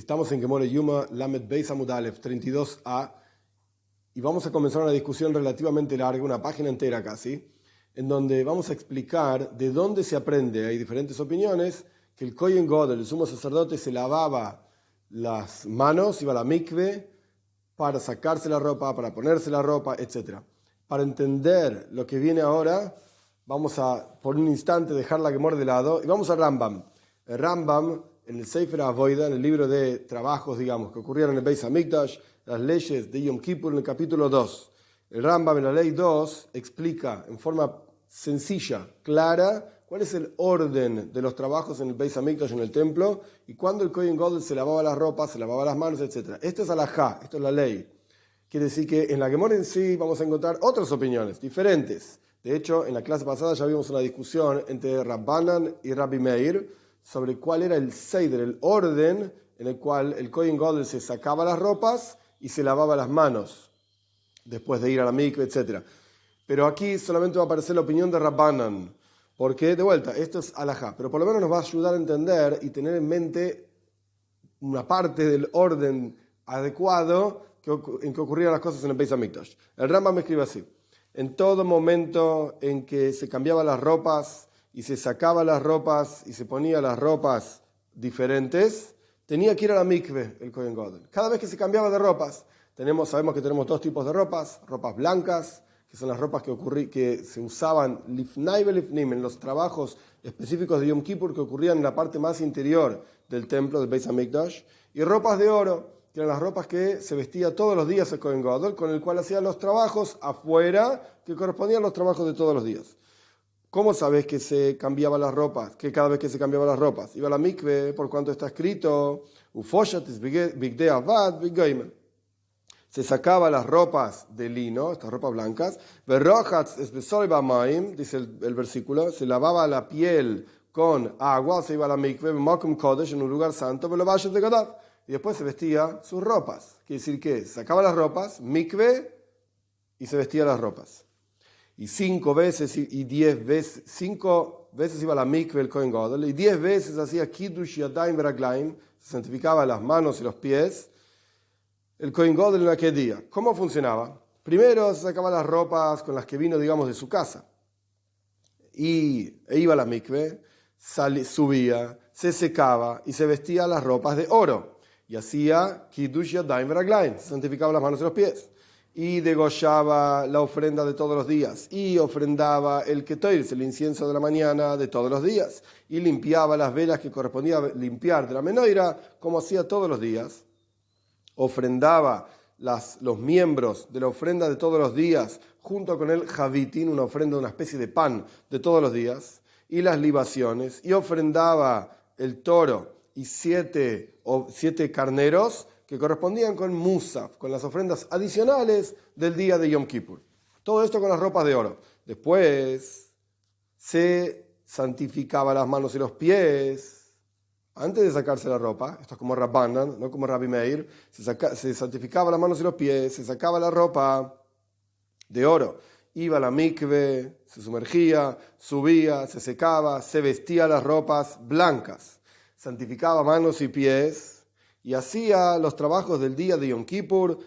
Estamos en Gemore Yuma, Lamed Beis Amud Aleph 32a, y vamos a comenzar una discusión relativamente larga, una página entera casi, en donde vamos a explicar de dónde se aprende, hay diferentes opiniones, que el Kohen Gadol, el sumo sacerdote, se lavaba las manos, iba a la mikve para sacarse la ropa, para ponerse la ropa, etc. Para entender lo que viene ahora, vamos a por un instante dejar la Gemore de lado y vamos a Rambam. El Rambam, en el Sefer Avoida, en el libro de trabajos, digamos, que ocurrieron en el Beis Hamikdash, las leyes de Yom Kippur, en el capítulo 2. El Rambam, en la ley 2, explica en forma sencilla, clara, cuál es el orden de los trabajos en el Beis Hamikdash, en el templo, y cuándo el Kohen Gadol se lavaba las ropas, se lavaba las manos, etc. Esto es alajá, esto es la ley. Quiere decir que en la Gemara en sí vamos a encontrar otras opiniones, diferentes. De hecho, en la clase pasada ya vimos una discusión entre Rabbanan y Rabbi Meir sobre cuál era el seider, el orden en el cual el Kohen Gadol se sacaba las ropas y se lavaba las manos después de ir a la mikve, etc. Pero aquí solamente va a aparecer la opinión de Rabbanan, porque, de vuelta, esto es alajá, pero por lo menos nos va a ayudar a entender y tener en mente una parte del orden adecuado en que ocurrían las cosas en el Beis Hamikdash. El Rambam me escribe así: en todo momento en que se cambiaban las ropas y se sacaba las ropas y se ponía las ropas diferentes, tenía que ir a la mikve el Kohen Gadol. Cada vez que se cambiaba de ropas, sabemos que tenemos dos tipos de ropas blancas, que son las ropas que se usaban lifnai velifnim, en los trabajos específicos de Yom Kippur que ocurrían en la parte más interior del templo, del Beis Hamikdash, y ropas de oro, que eran las ropas que se vestía todos los días el Kohen Gadol, con el cual hacía los trabajos afuera que correspondían a los trabajos de todos los días. ¿Cómo sabes que se cambiaban las ropas? Que cada vez que se cambiaban las ropas iba a la mikve, por cuanto está escrito Ufoshat bigdei avad v'goyim. Se sacaba las ropas de lino, estas ropas blancas, verrochatz esbesor b'mayim, dice el versículo, se lavaba la piel con agua, se iba a la mikve, b'makom kodesh, en un lugar santo, velovashet de gadav, y después se vestía sus ropas. Quiere decir que se sacaba las ropas, mikve, y se vestía las ropas. Y 5 veces iba a la mikve el Kohen Gadol, y 10 veces hacía kiddush yadayim veraglaim, se santificaba las manos y los pies, el Kohen Gadol en aquel día. ¿Cómo funcionaba? Primero se sacaba las ropas con las que vino, digamos, de su casa, e iba a la mikve, subía, se secaba y se vestía las ropas de oro, y hacía kiddush yadayim veraglaim, se santificaba las manos y los pies, y degollaba la ofrenda de todos los días, y ofrendaba el ketoir, el incienso de la mañana de todos los días, y limpiaba las velas que correspondía limpiar de la menorá, como hacía todos los días. Ofrendaba los miembros de la ofrenda de todos los días, junto con el javitín, una ofrenda, una especie de pan de todos los días, y las libaciones, y ofrendaba el toro y 7 carneros, que correspondían con Musaf, con las ofrendas adicionales del día de Yom Kippur. Todo esto con las ropas de oro. Después se santificaba las manos y los pies antes de sacarse la ropa. Esto es como Rabbanan, no como Rabbi Meir. Se santificaba las manos y los pies, se sacaba la ropa de oro, iba a la mikve, se sumergía, subía, se secaba, se vestía las ropas blancas, santificaba manos y pies, y hacía los trabajos del día de Yom Kippur,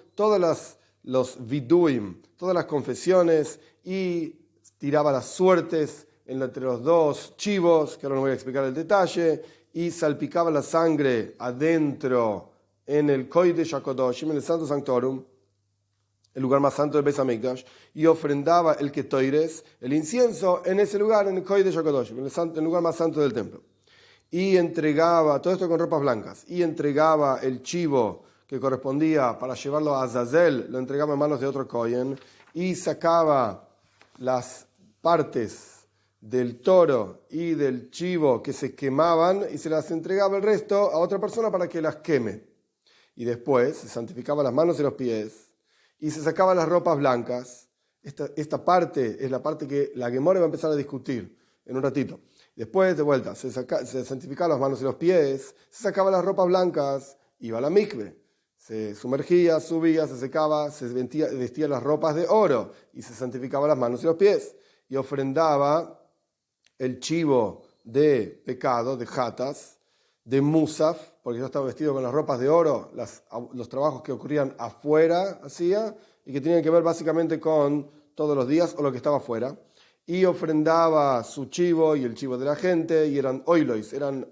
los viduim, todas las confesiones, y tiraba las suertes entre los dos chivos, que ahora no voy a explicar el detalle, y salpicaba la sangre adentro en el Kodesh HaKodoshim, en el Santo Sanctorum, el lugar más santo del Beis Hamikdash, y ofrendaba el ketoires, el incienso, en ese lugar, en el Kodesh HaKodoshim, en el lugar más santo del templo. Y entregaba, todo esto con ropas blancas, y entregaba el chivo que correspondía para llevarlo a Azazel, lo entregaba en manos de otro Kohen, y sacaba las partes del toro y del chivo que se quemaban y se las entregaba el resto a otra persona para que las queme. Y después se santificaba las manos y los pies y se sacaba las ropas blancas. Esta parte es la parte que la Gemara va a empezar a discutir en un ratito. Después, de vuelta, se santificaba las manos y los pies, se sacaba las ropas blancas, iba a la mikve, se sumergía, subía, se secaba, se vestía las ropas de oro y se santificaba las manos y los pies. Y ofrendaba el chivo de pecado, de jatas, de Musaf, porque yo estaba vestido con las ropas de oro, los trabajos que ocurrían afuera hacía, y que tenían que ver básicamente con todos los días o lo que estaba afuera. Y ofrendaba su chivo y el chivo de la gente, y eran oilois, eran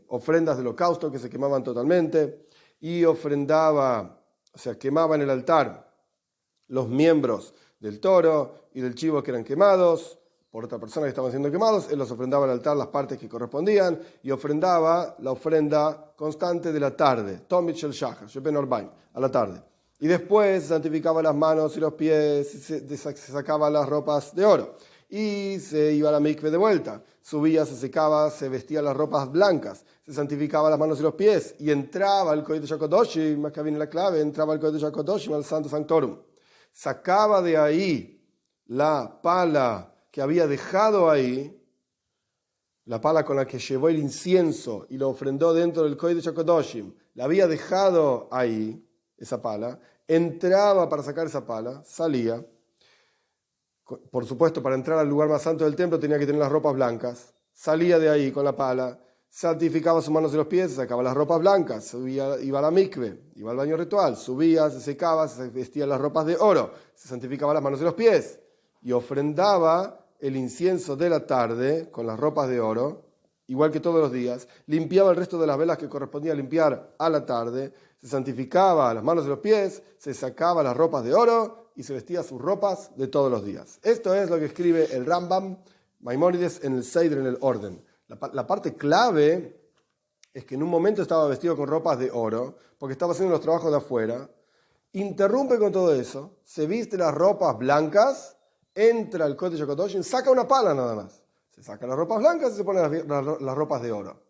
ofrendas de holocausto que se quemaban totalmente, y ofrendaba, o sea, quemaba en el altar los miembros del toro y del chivo que eran quemados por otra persona que estaban siendo quemados. Él los ofrendaba al altar las partes que correspondían, y ofrendaba la ofrenda constante de la tarde, Tomit Shel Shachar, Sheben Orbaim, a la tarde. Y después se santificaba las manos y los pies, se sacaba las ropas de oro y se iba a la mikve de vuelta. Subía, se secaba, se vestía las ropas blancas, se santificaba las manos y los pies y entraba al Kodesh HaKodoshim, acá viene la clave, entraba al Kodesh HaKodoshim, al Santo Sanctorum. Sacaba de ahí la pala que había dejado ahí, la pala con la que llevó el incienso y lo ofrendó dentro del Kodesh HaKodoshim, la había dejado ahí, esa pala, entraba para sacar esa pala, salía. Por supuesto, para entrar al lugar más santo del templo tenía que tener las ropas blancas. Salía de ahí con la pala, santificaba sus manos y los pies, sacaba las ropas blancas, subía, iba a la mikve, iba al baño ritual, subía, se secaba, se vestía las ropas de oro, se santificaba las manos y los pies y ofrendaba el incienso de la tarde con las ropas de oro, igual que todos los días. Limpiaba el resto de las velas que correspondía limpiar a la tarde, se santificaba las manos y los pies, se sacaba las ropas de oro y se vestía sus ropas de todos los días. Esto es lo que escribe el Rambam Maimónides en el Seider, en el orden. La parte clave es que en un momento estaba vestido con ropas de oro, porque estaba haciendo los trabajos de afuera, interrumpe con todo eso, se viste las ropas blancas, entra al Kodesh HaKodoshim, saca una pala nada más. Se saca las ropas blancas y se pone las ropas de oro.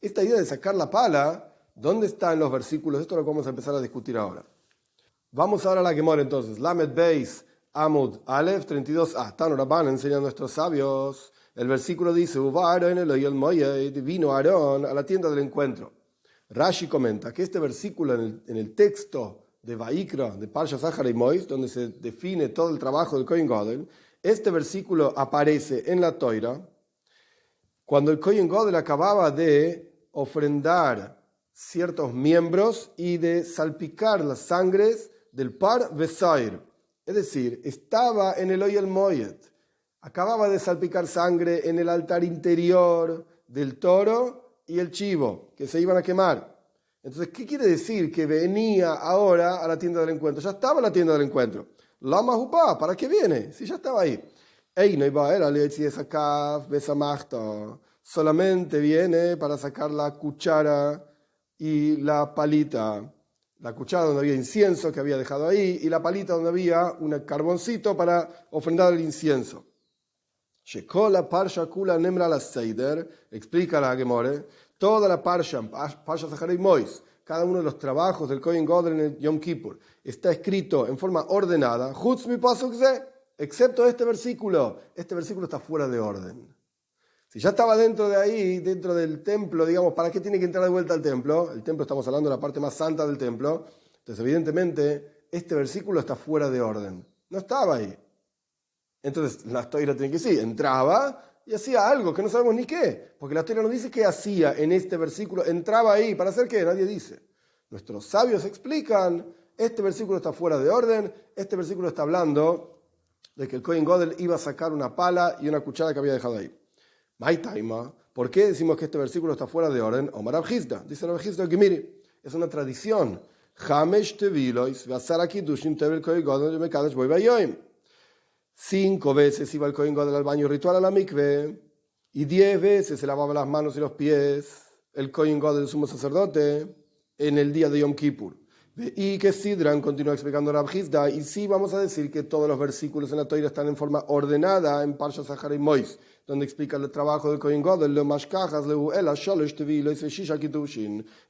Esta idea de sacar la pala, ¿dónde está en los versículos? Esto es lo que vamos a empezar a discutir ahora. Vamos ahora a la Gemara entonces. Lamed Beis Amud Aleph 32a. Tano Rabban enseña a nuestros sabios. El versículo dice: vino Aarón a la tienda del encuentro. Rashi comenta que este versículo en el texto de Vaikra, de Parsha Zachar y Mois, donde se define todo el trabajo del Kohen Gadol, este versículo aparece en la Toira cuando el Kohen Gadol acababa de ofrendar ciertos miembros y de salpicar las sangres del Par Vesair. Es decir, estaba en el Oyel Moed, acababa de salpicar sangre en el altar interior del toro y el chivo, que se iban a quemar. Entonces, ¿qué quiere decir? Que venía ahora a la tienda del encuentro. Ya estaba en la tienda del encuentro. Lama Jupá, ¿para qué viene? Si ya estaba ahí. Solamente viene para sacar la cuchara y la palita. La cuchara donde había incienso que había dejado ahí, y la palita donde había un carboncito para ofrendar el incienso. Shekola Parsha Kula Nemra la Seider, explica la Gemore, toda la Parsha Zachar y Mois, cada uno de los trabajos del Kohen Gadol en el Yom Kippur, está escrito en forma ordenada, Chutz mi pasuk ze, excepto este versículo. Este versículo está fuera de orden. Si ya estaba dentro de ahí, dentro del templo, digamos, ¿para qué tiene que entrar de vuelta al templo? El templo, estamos hablando de la parte más santa del templo. Entonces, evidentemente, este versículo está fuera de orden. No estaba ahí. Entonces, la Toira tiene que decir, entraba y hacía algo que no sabemos ni qué. Porque la Toira no dice qué hacía en este versículo. Entraba ahí, ¿para hacer qué? Nadie dice. Nuestros sabios explican, este versículo está fuera de orden. Este versículo está hablando de que el Kohen Gadol iba a sacar una pala y una cuchara que había dejado ahí. ¿Por qué decimos que este versículo está fuera de orden? Omar Abhizda, dice el Abhizda Gemiri, es una tradición. 5 veces iba el Kohen Gadol al baño ritual a la mikve, y 10 veces se lavaba las manos y los pies el Kohen Gadol, el sumo sacerdote, en el día de Yom Kippur. Y que Sidran continúa explicando Rav Hizda, y sí vamos a decir que todos los versículos en la Toira están en forma ordenada en Parsha Zachar y Mois, donde explica el trabajo del Kohen Gadol,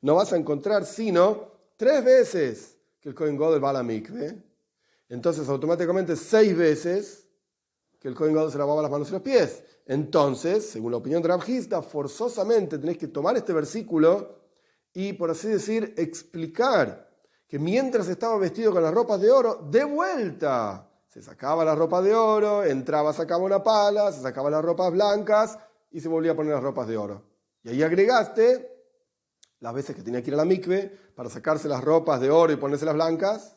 no vas a encontrar sino 3 veces que el Kohen Gadol va a la mikve. Entonces automáticamente 6 veces que el Kohen Gadol se lavaba las manos y los pies. Entonces, según la opinión de Rav Hizda, forzosamente tenés que tomar este versículo y, por así decir, explicar que mientras estaba vestido con las ropas de oro, de vuelta se sacaba la ropa de oro, entraba, sacaba una pala, se sacaba las ropas blancas y se volvía a poner las ropas de oro. Y ahí agregaste las veces que tenía que ir a la mikve para sacarse las ropas de oro y ponérselas blancas,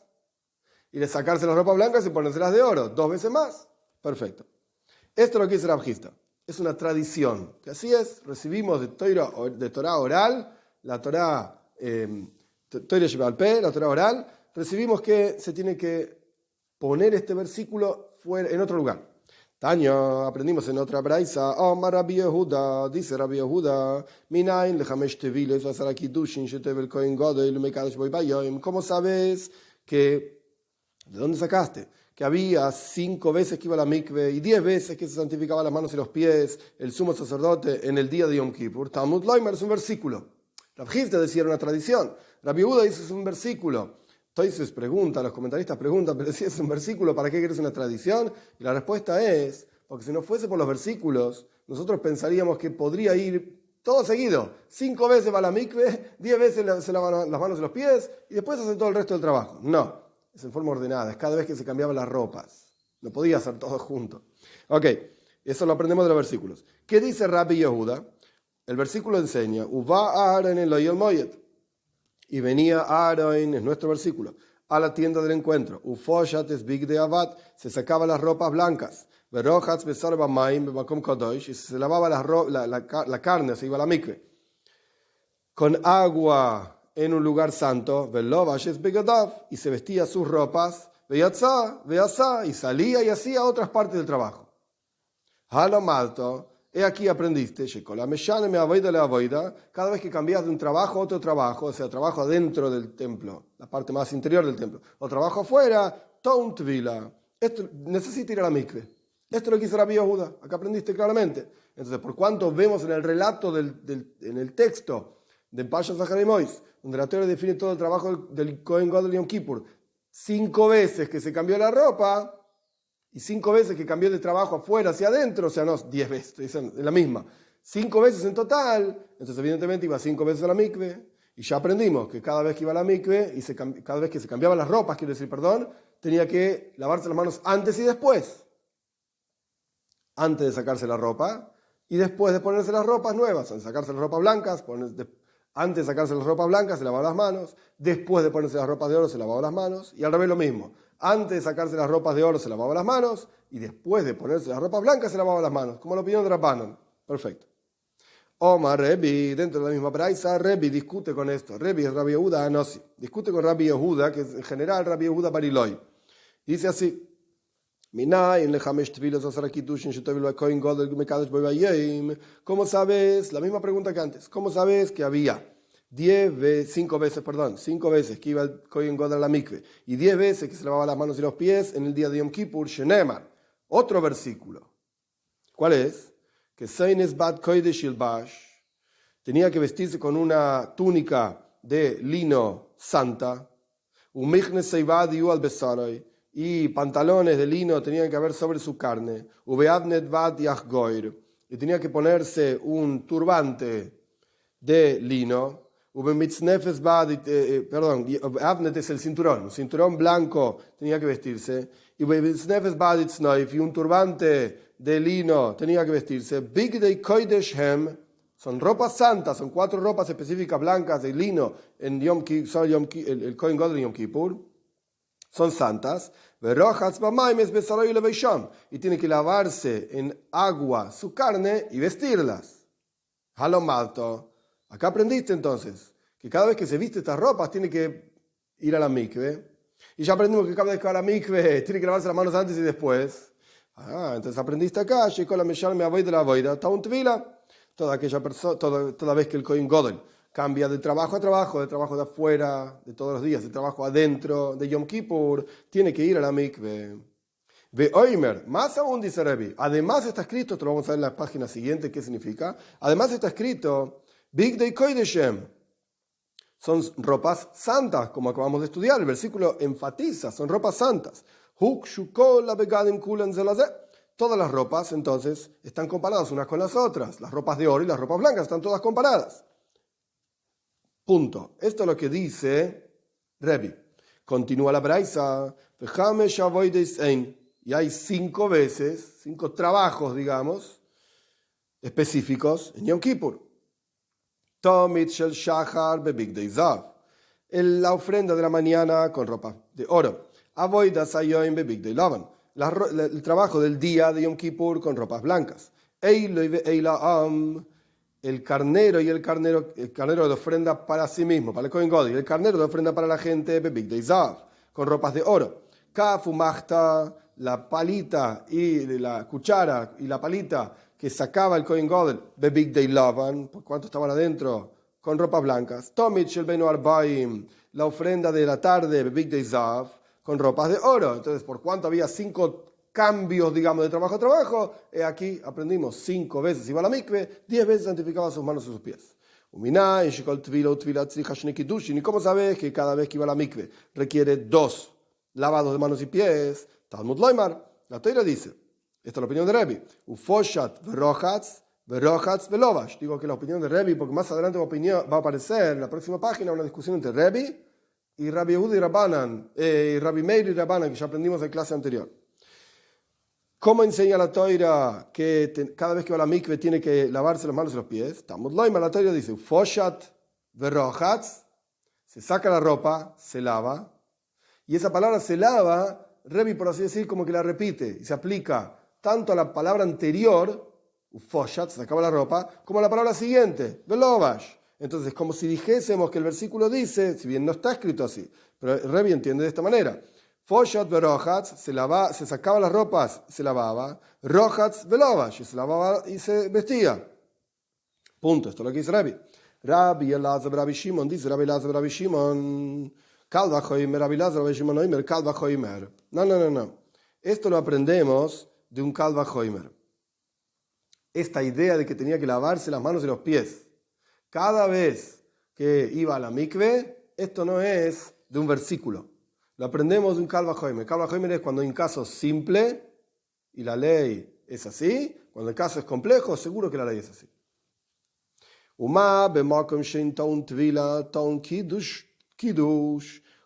y de sacarse las ropas blancas y ponérselas de oro, 2 veces más. Perfecto. Esto es lo que dice Rav Chisda. Es una tradición, que así es, recibimos de Torah oral, la Torah Shebe'al Peh, la Torah oral, recibimos que se tiene que poner este versículo fuera, en otro lugar. Taña, aprendimos en otra braisa, Omar Rabbi Yehuda, dice Rabbi Yehuda, Minayin lechamesh teviles vasar hakidushin shetevel kohen gadol umekadosh bo bayom. ¿Cómo sabes que, de dónde sacaste? Que había 5 veces que iba a la mikve y 10 veces que se santificaba las manos y los pies el sumo sacerdote en el día de Yom Kippur. Talmud Loimer es un versículo. Rav Chisda decía era una tradición. Rabbi Yehuda dice es un versículo. Entonces pregunta, los comentaristas preguntan, pero si es un versículo, ¿para qué quieres una tradición? Y la respuesta es, porque si no fuese por los versículos, nosotros pensaríamos que podría ir todo seguido. 5 veces va a la mikve, 10 veces se lavan las manos y los pies y después hace todo el resto del trabajo. No. Es en forma ordenada, es cada vez que se cambiaban las ropas. No podía hacer todo junto. Ok, eso lo aprendemos de los versículos. ¿Qué dice Rabbi Yehuda? El versículo enseña, Uva Aaron el Oyel Moyet. Y venía Aaron, es nuestro versículo, a la tienda del encuentro. Ufoshat es big de Abad, se sacaba las ropas blancas. Verojatz besar bamaim bebakom kadosh, y se lavaba la carne, se iba a la mikve. Con agua en un lugar santo, y se vestía sus ropas, y salía y hacía otras partes del trabajo. He aquí aprendiste, cada vez que cambias de un trabajo a otro trabajo, o sea, trabajo adentro del templo, la parte más interior del templo, o trabajo afuera, esto necesita ir a la mikve. Esto es lo que hizo Rabbi Yehuda, acá aprendiste claramente. Entonces, por cuanto vemos en el relato, en el texto de Parshas Zachar Mois, donde la Torah define todo el trabajo del Kohen Gadol Yom Kippur, 5 veces que se cambió la ropa y 5 veces que cambió de trabajo afuera hacia adentro, o sea, no 10 veces, es la misma, 5 veces en total, entonces evidentemente iba 5 veces a la mikve, y ya aprendimos que cada vez que iba a la mikve, cada vez que se cambiaban las ropas, quiero decir, tenía que lavarse las manos antes y después. Antes de sacarse la ropa y después de ponerse las ropas nuevas, al sacarse las ropas blancas, antes de sacarse las ropas blancas se lavaba las manos, después de ponerse las ropas de oro se lavaba las manos, y al revés lo mismo. Antes de sacarse las ropas de oro se lavaba las manos, y después de ponerse las ropas blancas se lavaba las manos, como la opinión de Rabbanan. Perfecto. Omar Rebi, dentro de la misma braisa, Rebi discute con esto. Rebi es Rabbi Yehuda Anossi. Discute con Rabbi Yehuda, que es en general Rabbi Yehuda Bariloi. Dice así, ¿cómo sabes? La misma pregunta que antes. ¿Cómo sabes que había 5 veces que iba el Kohen Gadol a la mikve y 10 veces que se lavaba las manos y los pies en el día de Yom Kippur? Shenemar. Otro versículo. ¿Cuál es? Que Seines Bat Kodesh Yilbash tenía que vestirse con una túnica de lino santa. Umichnes Seivad Yual Besaroy. Y pantalones de lino tenían que haber sobre su carne. Y tenía que ponerse un turbante de lino. Avnet es el cinturón. Un cinturón blanco tenía que vestirse. Y un turbante de lino tenía que vestirse. Bigdei Kodesh Hem. Son ropas santas, son 4 ropas específicas blancas de lino en el Kohen Gadol de Yom Kippur. Son santas, y tiene que lavarse en agua su carne y vestirlas. Halomalto. Acá aprendiste entonces que cada vez que se viste estas ropas tiene que ir a la mikve. Y ya aprendimos que cada vez que va a la mikve tiene que lavarse las manos antes y después. Entonces aprendiste acá, toda vez que el Kohen Gadol cambia de trabajo a trabajo, de trabajo de afuera, de todos los días, de trabajo adentro, de Yom Kippur, tiene que ir a la mikve. Ve Oimer, más aún dice Rebi, además está escrito, esto lo vamos a ver en la página siguiente, ¿qué significa? Además está escrito, Big Day Koideshem, son ropas santas, como acabamos de estudiar, el versículo enfatiza, son ropas santas. Todas las ropas, entonces, están comparadas unas con las otras, las ropas de oro y las ropas blancas están todas comparadas. Punto. Esto es lo que dice Rebi. Continúa la braisa. Y hay 5 veces, 5 trabajos, digamos, específicos en Yom Kippur. Tomit shel shachar bebigdei zav. La ofrenda de la mañana con ropa de oro. Avodas hayoim bebigdei lavan. El trabajo del día de Yom Kippur con ropas blancas. El carnero y el carnero de ofrenda para sí mismo, para el Kohen Gadol, y el carnero de ofrenda para la gente, bebigdei zav, con ropas de oro. Kafu machta, la palita y la cuchara y la palita que sacaba el Kohen Gadol, bebigdei lavan, por cuánto estaban adentro, con ropas blancas. Tomit shel benu arbaim, la ofrenda de la tarde, bebigdei zav, con ropas de oro. Entonces, por cuánto había 5 cambios, digamos, de trabajo a trabajo, aquí aprendimos 5 veces iba a la mikve, 10 veces santificaba sus manos y sus pies. ¿Y cómo sabes que cada vez que iba a la mikve requiere 2 lavados de manos y pies? Talmud Loimar, la Torá dice, esta es la opinión de Rebbe, Ufoshat verochatz velovash. Digo que la opinión de Rebbe, porque más adelante va a aparecer en la próxima página una discusión entre Rebbe y Rabbi Yehuda y Rabbanan, Rabbi Meir y Rabbanan, que ya aprendimos en clase anterior. ¿Cómo enseña la Torá que cada vez que va a la mikve tiene que lavarse las manos y los pies? Talmud Loimar, la Torá dice, Ufoshat verochatz, se saca la ropa, se lava, y esa palabra se lava, Rebbe, por así decir, como que la repite, y se aplica tanto a la palabra anterior, ufoshat, se sacaba la ropa, como a la palabra siguiente, velovash. Entonces, como si dijésemos que el versículo dice, si bien no está escrito así, pero Rebbe entiende de esta manera, foshat verochatz, se sacaba las ropas, se lavaba, rochatz velovash, y se lavaba y se vestía. Punto, esto es lo que dice Rebbe. Rabbi Elazar Rabbi Shimon, dice Rabbi Elazar Rabbi Shimon, no. Esto lo aprendemos de un Kal Vachomer. Esta idea de que tenía que lavarse las manos y los pies cada vez que iba a la mikve, esto no es de un versículo. Lo aprendemos de un Kal Vachomer. Kal Vachomer es cuando hay un caso simple y la ley es así. Cuando el caso es complejo, seguro que la ley es así.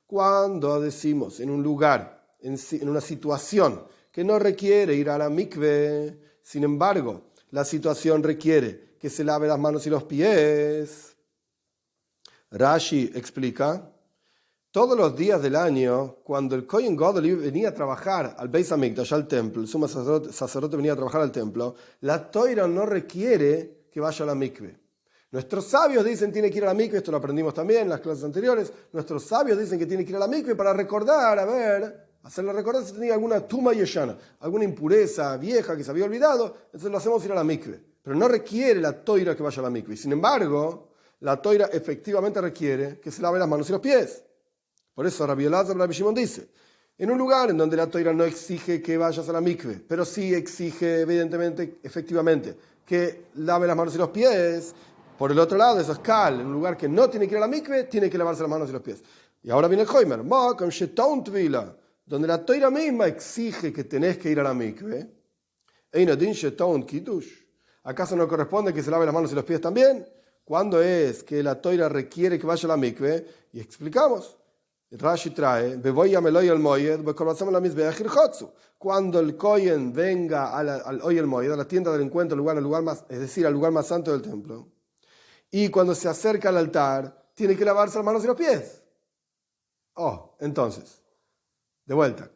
Cuando decimos en un lugar, en una situación que no requiere ir a la mikve, sin embargo, la situación requiere que se lave las manos y los pies. Rashi explica, todos los días del año, cuando el Kohen Gadol venía a trabajar al Beis Hamikdash, al templo, el sumo sacerdote venía a trabajar al templo, la Torá no requiere que vaya a la mikve. Nuestros sabios dicen que tiene que ir a la mikve, esto lo aprendimos también en las clases anteriores, nuestros sabios dicen que tiene que ir a la mikve para recordar, hacerle recordar si tenía alguna tuma yeshana, alguna impureza vieja que se había olvidado, entonces lo hacemos ir a la mikve. Pero no requiere la Torá que vaya a la mikve. Sin embargo, la Torá efectivamente requiere que se lave las manos y los pies. Por eso Rabbi Elazar Rabbi Shimon dice, en un lugar en donde la Torá no exige que vayas a la mikve, pero sí exige evidentemente, efectivamente, que lave las manos y los pies. Por el otro lado, eso es Kal, en un lugar que no tiene que ir a la mikve, tiene que lavarse las manos y los pies. Y ahora viene el Hoimer, donde la Torá misma exige que tenés que ir a la mikve. ¿Acaso no corresponde que se lave las manos y los pies también? ¿Cuándo es que la Torá requiere que vaya a la mikve? Y explicamos. Rashi trae, cuando el Kohen venga al Oyel Moed, a la tienda del encuentro, al lugar más, es decir, al lugar más santo del templo, y cuando se acerca al altar, tiene que lavarse las manos y los pies. Entonces, de vuelta,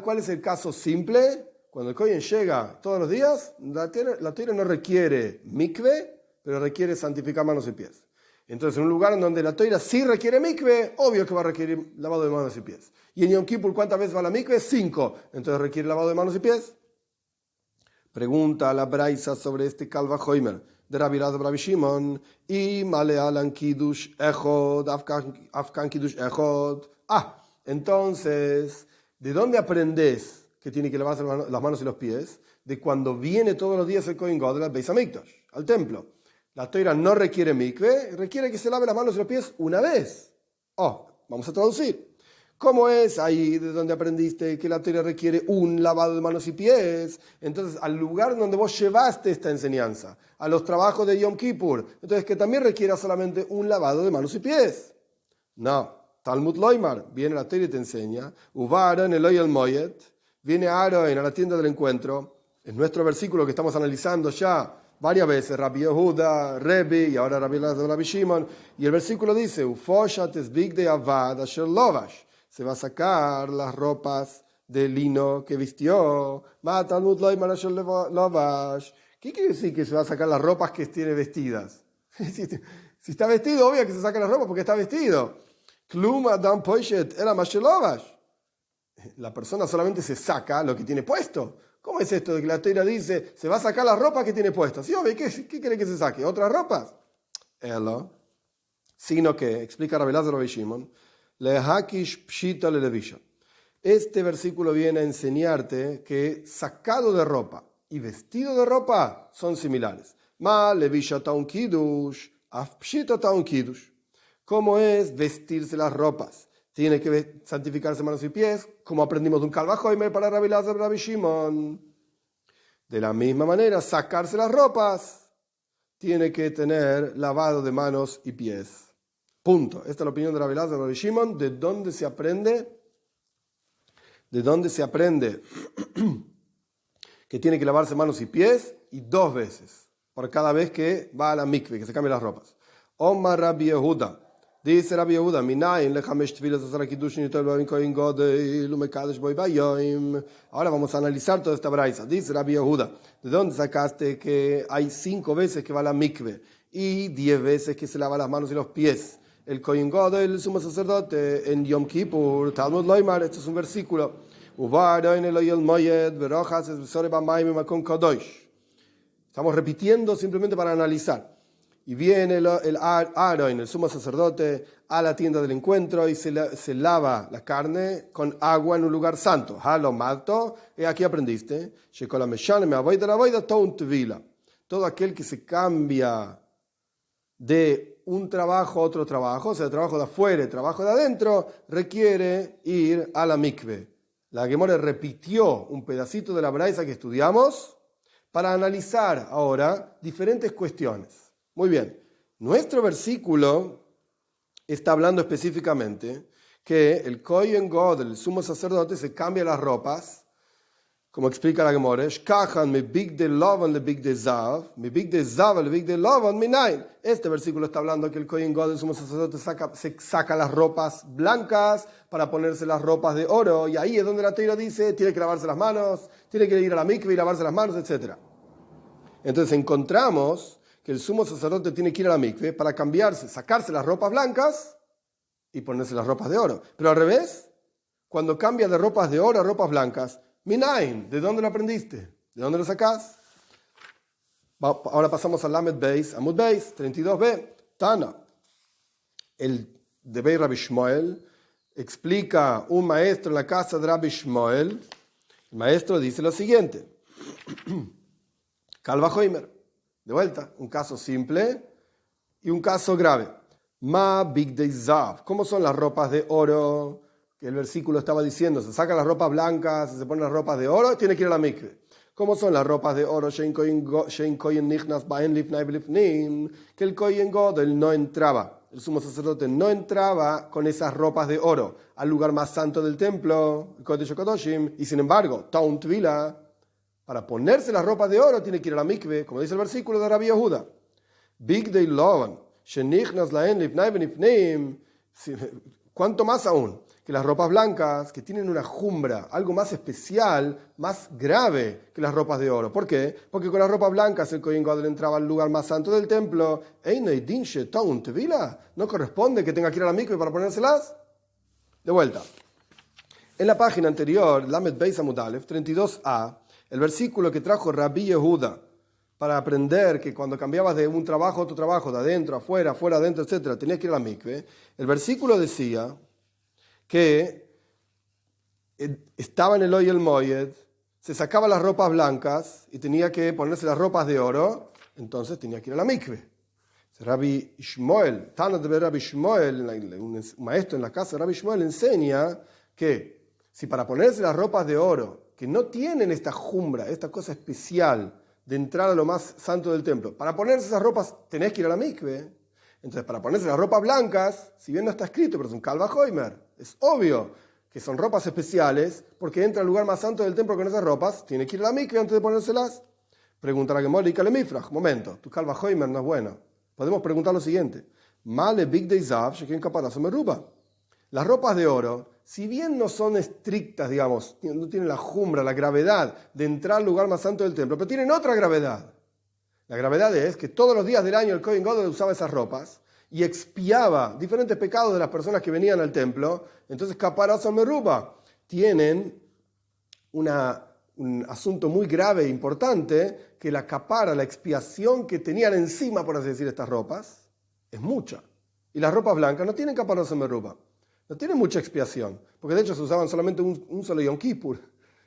¿cuál es el caso simple? Cuando el Kohen llega todos los días, la Torá no requiere mikve, pero requiere santificar manos y pies. Entonces, en un lugar en donde la Torá sí requiere mikve, obvio que va a requerir lavado de manos y pies. Y en Yom Kippur, ¿cuántas veces va a la mikve? 5. Entonces, ¿requiere lavado de manos y pies? Pregunta a la Braisa sobre este Kal Vachomer de Rabbi Elazar Rabbi Shimon, y Malealan Kiddush Echod, Afkan Kiddush Echod. Entonces, ¿de dónde aprendes que tiene que lavarse las manos y los pies? De cuando viene todos los días el Kohen Gadol al Beis Hamikdash, al templo. La Torá no requiere mikve, requiere que se lave las manos y los pies una vez. Vamos a traducir. ¿Cómo es ahí de donde aprendiste que la Torá requiere un lavado de manos y pies? Entonces, al lugar donde vos llevaste esta enseñanza, a los trabajos de Yom Kippur, entonces que también requiera solamente un lavado de manos y pies. No, Talmud Loimar, viene la Torá y te enseña, Uvaron el Oyel Moed, viene Aaron a la tienda del encuentro, es nuestro versículo que estamos analizando ya varias veces, Rabbi Yehuda, Rebbe, y ahora Rabbi Shimon, y el versículo dice, Ufoshat es big de avad asher lovash, se va a sacar las ropas de lino que vistió, Talmud loimar asher lovash. ¿Qué quiere decir que se va a sacar las ropas que tiene vestidas? Si está vestido, obvio que se saca las ropas porque está vestido. Klum adam poishet era masher lovash. La persona solamente se saca lo que tiene puesto. ¿Cómo es esto de que la Torá dice, se va a sacar la ropa que tiene puesta? ¿Sí, obvio? ¿Qué quiere que se saque? ¿Otras ropas? Sino que, explica Rabbi Elazar Rabbi Shimon, lehakish pshita lelevisha. Este versículo viene a enseñarte que sacado de ropa y vestido de ropa son similares. Ma levisha taun kiddush, af pshita taun kiddush. ¿Cómo es vestirse las ropas? Tiene que santificarse manos y pies, como aprendimos de un Kal Vachomer para Rabbi Elazar Rabbi Shimon. De la misma manera, sacarse las ropas tiene que tener lavado de manos y pies. Punto. Esta es la opinión de Rabbi Elazar Rabbi Shimon. ¿De dónde se aprende? ¿De dónde se aprende que tiene que lavarse manos y pies? Y 2 veces, por cada vez que va a la mikve, que se cambie las ropas. Omar Rabbi Yehuda. Dice Rabbi Yehuda, ahora vamos a analizar toda esta braisa. Dice Rabbi Yehuda, ¿de dónde sacaste que hay 5 veces que va a la mikve y 10 veces que se lava las manos y los pies? El Kohen Gadol, el sumo sacerdote, en Yom Kippur, Talmud Loimar, este es un versículo. Estamos repitiendo simplemente para analizar. Y viene el Aaron, el sumo sacerdote, a la tienda del encuentro y se lava la carne con agua en un lugar santo. Halo mato, y aquí aprendiste. Todo aquel que se cambia de un trabajo a otro trabajo, o sea, trabajo de afuera y trabajo de adentro, requiere ir a la mikve. La Gemara repitió un pedacito de la braisa que estudiamos para analizar ahora diferentes cuestiones. Muy bien, nuestro versículo está hablando específicamente que el Kohen Gadol, el sumo sacerdote, se cambia las ropas, como explica la Gemara, este versículo está hablando que el Kohen Gadol, el sumo sacerdote, se saca las ropas blancas para ponerse las ropas de oro, y ahí es donde la Torá dice, tiene que lavarse las manos, tiene que ir a la mikve y lavarse las manos, etc. Entonces encontramos que el sumo sacerdote tiene que ir a la mikve para cambiarse, sacarse las ropas blancas y ponerse las ropas de oro. Pero al revés, cuando cambia de ropas de oro a ropas blancas, Minain, ¿de dónde lo aprendiste? ¿De dónde lo sacás? Ahora pasamos al Lamed Beis, Amud Beis, 32b, Tana. El de Beis Rabbi Shmuel explica un maestro en la casa de Rabbi Shmuel. El maestro dice lo siguiente. Kal Vachomer. De vuelta, un caso simple y un caso grave. Ma big de zav. ¿Cómo son las ropas de oro? Que el versículo estaba diciendo, se sacan las ropas blancas, se ponen las ropas de oro, tiene que ir a la mikve. ¿Cómo son las ropas de oro? Que el Kohen Gadol no entraba, el sumo sacerdote no entraba con esas ropas de oro al lugar más santo del templo, el Kodesh Kodoshim, y sin embargo, Taun Tvila, para ponerse las ropas de oro tiene que ir a la mikve, como dice el versículo de Rabbi Yehuda. Big day lovan, shenichnas laen lifnai benifneim. ¿Cuánto más aún? Que las ropas blancas, que tienen una jumbra, algo más especial, más grave que las ropas de oro. ¿Por qué? Porque con las ropas blancas el Kohen Gadol entraba al lugar más santo del templo. ¿No corresponde que tenga que ir a la mikve para ponérselas? De vuelta. En la página anterior, Lamed Beis Amud Aleph, 32a, el versículo que trajo Rabbi Yehuda para aprender que cuando cambiabas de un trabajo a otro trabajo, de adentro, afuera, afuera, adentro, etc., tenías que ir a la mikve, el versículo decía que estaba en el Oyel Moed, se sacaba las ropas blancas y tenía que ponerse las ropas de oro, entonces tenía que ir a la mikve. Rabbi Shmuel, Tana de Rabbi Shmuel, un maestro en la casa de Rabbi Shmuel, enseña que si para ponerse las ropas de oro, que no tienen esta jumbra, esta cosa especial de entrar a lo más santo del templo, para ponerse esas ropas tenés que ir a la mikve. Entonces, para ponerse las ropas blancas, si bien no está escrito, pero es un Kal Vachomer, es obvio que son ropas especiales, porque entra al lugar más santo del templo con esas ropas, tiene que ir a la mikve antes de ponérselas. Pregunta la Gemara, y Kalemifrach, momento, tu Kalva Hoimer no es bueno. Podemos preguntar lo siguiente. Male Big Day Zav, Shekin Kaparazo Meruba. Las ropas de oro, si bien no son estrictas, digamos, no tienen la jumbra, la gravedad de entrar al lugar más santo del templo, pero tienen otra gravedad. La gravedad es que todos los días del año el Kohen Gadol usaba esas ropas y expiaba diferentes pecados de las personas que venían al templo. Entonces, Kaparazo Meruba tienen un asunto muy grave e importante, que la capara, la expiación que tenían encima, por así decir, estas ropas, es mucha. Y las ropas blancas no tienen Kaparazo Meruba, no tienen mucha expiación, porque de hecho se usaban solamente un solo Yom Kippur,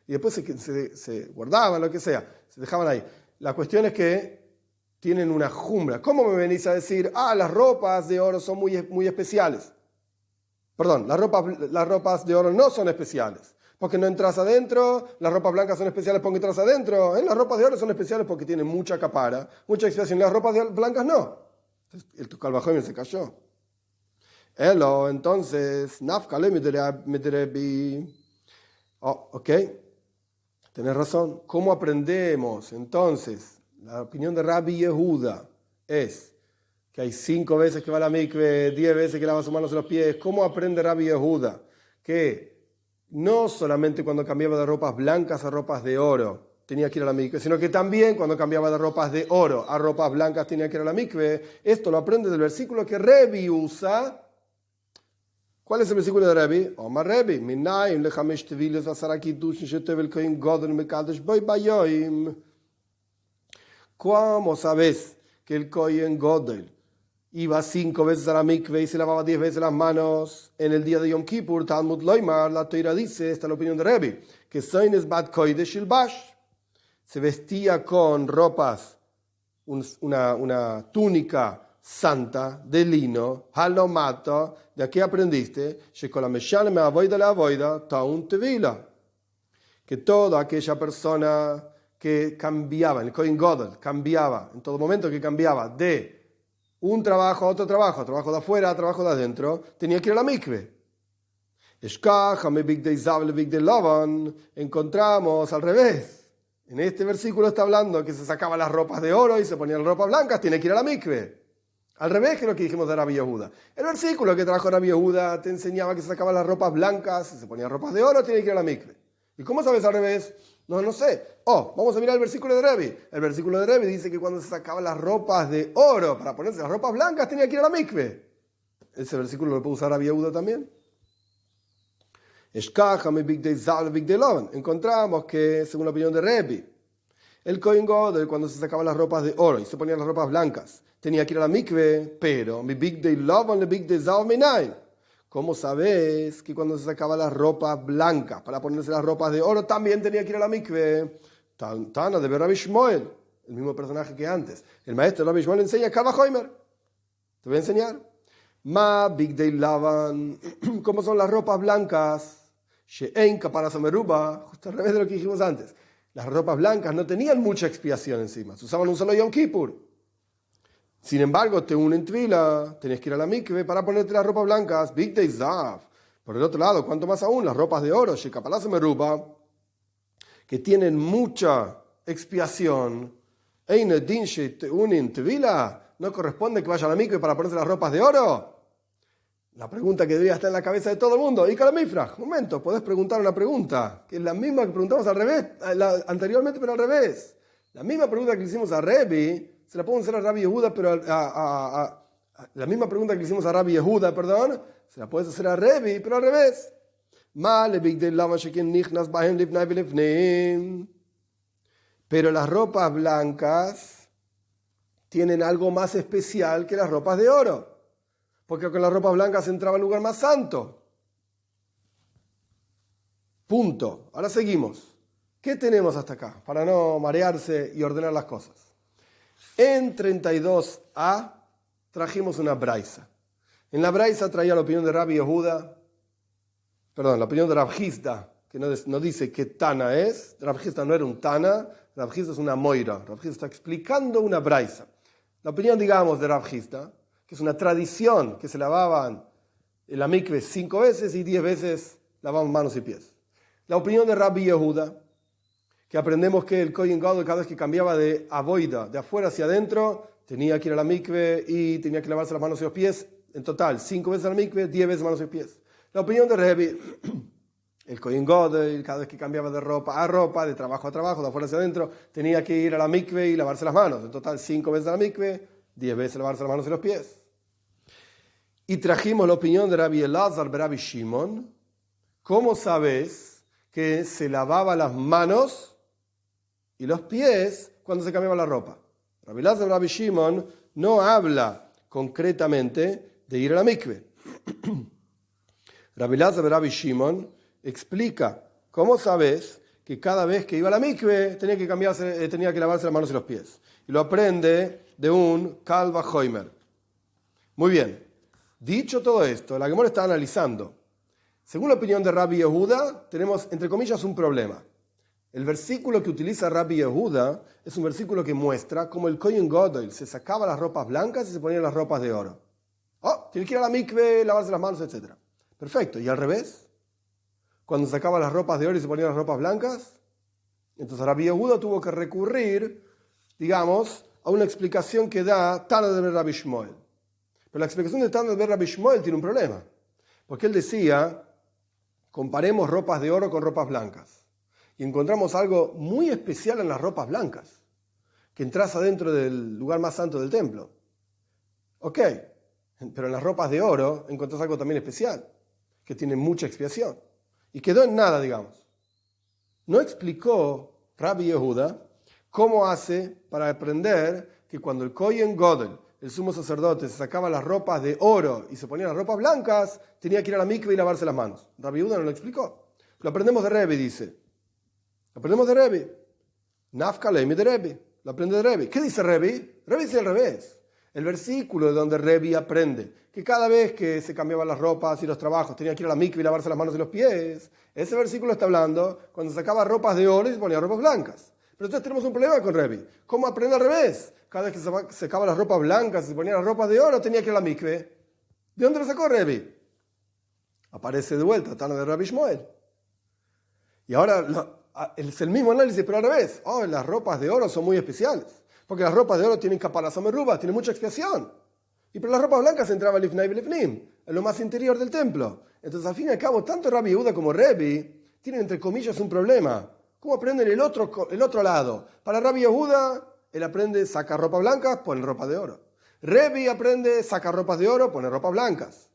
y después se guardaban, lo que sea, se dejaban ahí. La cuestión es que tienen una jumbra. ¿Cómo me venís a decir, las ropas de oro son muy especiales? Perdón, las ropas de oro no son especiales, porque no entras adentro. Las ropas blancas son especiales porque entras adentro. Las ropas de oro son especiales porque tienen mucha capara, mucha expiación. Las ropas blancas no. Entonces, el Kalvajoim se cayó. Entonces, Nafkale Midrebi. Ok, tenés razón. ¿Cómo aprendemos? Entonces, la opinión de Rabbi Yehuda es que hay 5 veces que va a la mikve, 10 veces que lava sus manos en los pies. ¿Cómo aprende Rabbi Yehuda? Que no solamente cuando cambiaba de ropas blancas a ropas de oro tenía que ir a la mikve, sino que también cuando cambiaba de ropas de oro a ropas blancas tenía que ir a la mikve. Esto lo aprende del versículo que Rebi usa. ¿Cuál es el versículo de Rebi? Omar Rebi, Minaim lechamesh tevilos asarakidush shetevel kohen gadol mekadosh boy bayoim. ¿Cómo sabes que el kohen gadol iba 5 veces a la mikve y se lavaba 10 veces las manos en el día de Yom Kippur? Talmud Loimar, la Torah dice, esta es la opinión de Rebi, que Soines Bat Kodesh Shilbash, se vestía con ropas, una túnica santa de lino, halomato. ¿De aquí aprendiste? Que toda aquella persona que cambiaba, el Kohen Gadol cambiaba, en todo momento que cambiaba de un trabajo a otro trabajo de afuera a trabajo de adentro, tenía que ir a la mikve. Encontramos al revés. En este versículo está hablando que se sacaban las ropas de oro y se ponían las ropas blancas, tiene que ir a la mikve. Al revés que lo que dijimos de Rabbi Yehuda. El versículo que trajo Rabbi Yehuda te enseñaba que se sacaban las ropas blancas y se ponían ropas de oro, tiene que ir a la mikve. ¿Y cómo sabes al revés? No sé. Vamos a mirar el versículo de Rebi. El versículo de Rebi dice que cuando se sacaban las ropas de oro para ponerse las ropas blancas tenía que ir a la mikve. Ese versículo lo puede usar Rabbi Yehuda también. Encontramos que, según la opinión de Rebi, el Kohen Gadol, cuando se sacaban las ropas de oro y se ponían las ropas blancas, tenía que ir a la mikve, pero mi big day love and the big day zav menaim. ¿Cómo sabes que cuando se sacaba las ropas blancas para ponerse las ropas de oro también tenía que ir a la mikve? Tana de Rabbi Shmuel, el mismo personaje que antes. El maestro Rabbi Shmuel enseña Kal Vachomer. Te voy a enseñar. Ma big day lavan. ¿Cómo son las ropas blancas? She'ein kaparazo meruba. Justo al revés de lo que dijimos antes. Las ropas blancas no tenían mucha expiación encima. Se usaban un solo Yom Kippur. Sin embargo, te unen tvila, tenés que ir a la mikve para ponerte las ropas blancas, big day zav. Por el otro lado, cuanto más aún, las ropas de oro, shekapalazo meruba, que tienen mucha expiación, eine dinshe te unen tvila, no corresponde que vaya a la mikve para ponerse las ropas de oro. La pregunta que debería estar en la cabeza de todo el mundo, y Kalamifraj, un momento, podés preguntar una pregunta, que es la misma que preguntamos al revés, anteriormente, pero al revés. La misma pregunta que le hicimos a Rebi, se la podemos hacer a Rabbi Yehuda, pero la misma pregunta que le hicimos a Rabbi Yehuda, perdón, se la puedes hacer a Rebi, pero al revés. Pero las ropas blancas tienen algo más especial que las ropas de oro, porque con las ropas blancas se entraba al lugar más santo. Punto. Ahora seguimos. ¿Qué tenemos hasta acá? Para no marearse y ordenar las cosas. En 32a trajimos una braisa. En la braisa traía la opinión de Rabbi Yehuda, la opinión de Rav Hizda, que no dice qué Tana es. Rav Hizda no era un Tana, Rav Hizda es una moira. Rav Hizda está explicando una braisa. La opinión, digamos, de Rav Hizda, que es una tradición que se lavaban en la mikve 5 veces y 10 veces lavaban manos y pies. La opinión de Rabbi Yehuda, Que aprendemos que el Kohen Gadol cada vez que cambiaba de avoida, de afuera hacia adentro, tenía que ir a la mikve y tenía que lavarse las manos y los pies. En total, 5 veces a la mikve, 10 veces manos y pies. La opinión de Rebbe, el Kohen Gadol, cada vez que cambiaba de ropa a ropa, de trabajo a trabajo, de afuera hacia adentro, tenía que ir a la mikve y lavarse las manos. En total, 5 veces a la mikve, 10 veces lavarse las manos y los pies. Y trajimos la opinión de Rabbi Elazar Rabbi Shimon. ¿Cómo sabes que se lavaba las manos y los pies cuando se cambiaba la ropa? Rabbi Elazar Rabbi Shimon no habla concretamente de ir a la mikve. Rabbi Elazar Rabbi Shimon explica cómo sabes que cada vez que iba a la mikve tenía que lavarse las manos y los pies. Y lo aprende de un Kal Vachomer. Muy bien. Dicho todo esto, la Gemara está analizando. Según la opinión de Rabbi Yehuda, tenemos, entre comillas, un problema. El versículo que utiliza Rabbi Yehuda es un versículo que muestra cómo el Kohen Gadol se sacaba las ropas blancas y se ponía las ropas de oro. Tiene que ir a la mikve, lavarse las manos, etc. Perfecto. ¿Y al revés? Cuando sacaba las ropas de oro y se ponía las ropas blancas, entonces Rabbi Yehuda tuvo que recurrir, digamos, a una explicación que da Tana de Rabbi Shmuel. Pero la explicación de Tana de Rabbi Shmuel tiene un problema. Porque él decía, comparemos ropas de oro con ropas blancas. Y encontramos algo muy especial en las ropas blancas, que entras adentro del lugar más santo del templo. Ok, pero en las ropas de oro encontrás algo también especial, que tiene mucha expiación. Y quedó en nada, digamos. No explicó Rabbi Yehuda cómo hace para aprender que cuando el Kohen Gadol, el sumo sacerdote, se sacaba las ropas de oro y se ponía las ropas blancas, tenía que ir a la mikve y lavarse las manos. Rabbi Yehuda no lo explicó. Lo aprendemos de Rebbe, dice. Lo aprendemos de Rebbe. Nafka leimi de Rebbe. Lo aprende de Rebbe. ¿Qué dice Rebbe? Rebbe dice al revés. El versículo de donde Rebbe aprende que cada vez que se cambiaban las ropas y los trabajos tenía que ir a la mikve y lavarse las manos y los pies. Ese versículo está hablando cuando se sacaba ropas de oro y se ponía ropas blancas. Pero entonces tenemos un problema con Rebbe. ¿Cómo aprende al revés? Cada vez que se sacaba las ropas blancas y se ponía las ropas de oro tenía que ir a la mikve. ¿De dónde lo sacó Rebbe? Aparece de vuelta Tana de Rabbi Shmuel. Y ahora es el mismo análisis, pero al revés. Las ropas de oro son muy especiales. Porque las ropas de oro tienen caparazón merubas, tienen mucha expiación. Y pero las ropas blancas entraban lifnai lifnim, en lo más interior del templo. Entonces, al fin y al cabo, tanto Rabbi Yehuda como Rebbe tienen, entre comillas, un problema. ¿Cómo aprenden el otro lado? Para Rabbi Yehuda, él aprende, saca ropa blanca, pone ropa de oro. Rebbe aprende, saca ropas de oro, pone ropas blancas.